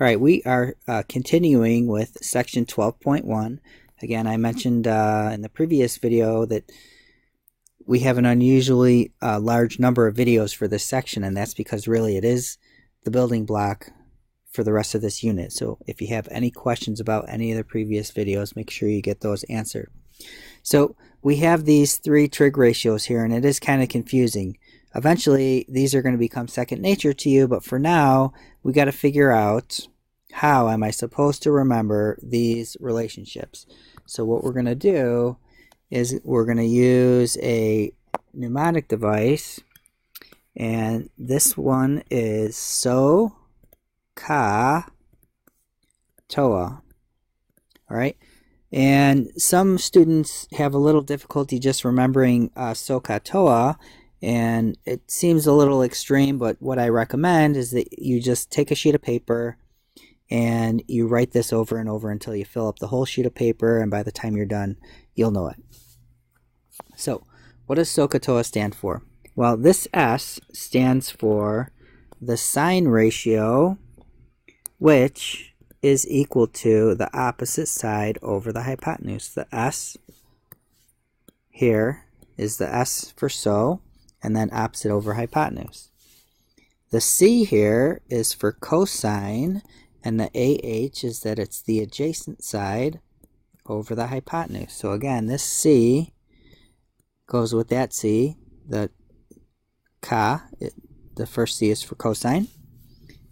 All right, we are continuing with section 12.1. Again, I mentioned in the previous video that we have an unusually large number of videos for this section, and that's because really it is the building block for the rest of this unit. So if you have any questions about any of the previous videos, make sure you get those answered. So we have these three trig ratios here, and it is kind of confusing. Eventually, these are going to become second nature to you, but for now, we got to figure out how am I supposed to remember these relationships. So what we're going to do is we're going to use a mnemonic device, and this one is so, ka, toa. All right. And some students have a little difficulty just remembering SOHCAHTOA, and it seems a little extreme, but what I recommend is that you just take a sheet of paper and you write this over and over until you fill up the whole sheet of paper, and by the time you're done, you'll know it. So, what does SOHCAHTOA stand for? Well, this S stands for the sine ratio, which is equal to the opposite side over the hypotenuse. The S here is the S for so, and then opposite over hypotenuse. The C here is for cosine, and the AH is that it's the adjacent side over the hypotenuse. So again, this C goes with that C. The ka, the first C is for cosine.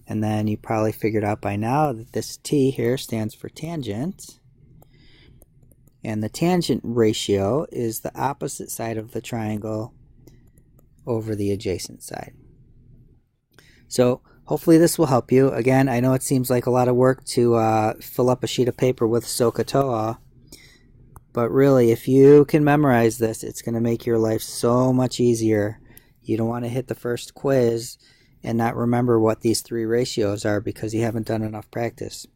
And then you probably figured out by now that this T here stands for tangent. And the tangent ratio is the opposite side of the triangle over the adjacent side. So hopefully this will help you. Again, I know it seems like a lot of work to fill up a sheet of paper with SOHCAHTOA, but really if you can memorize this, it's going to make your life so much easier. You don't want to hit the first quiz and not remember what these three ratios are because you haven't done enough practice.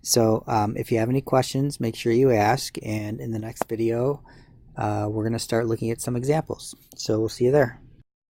So if you have any questions, make sure you ask, and in the next video we're going to start looking at some examples. So we'll see you there.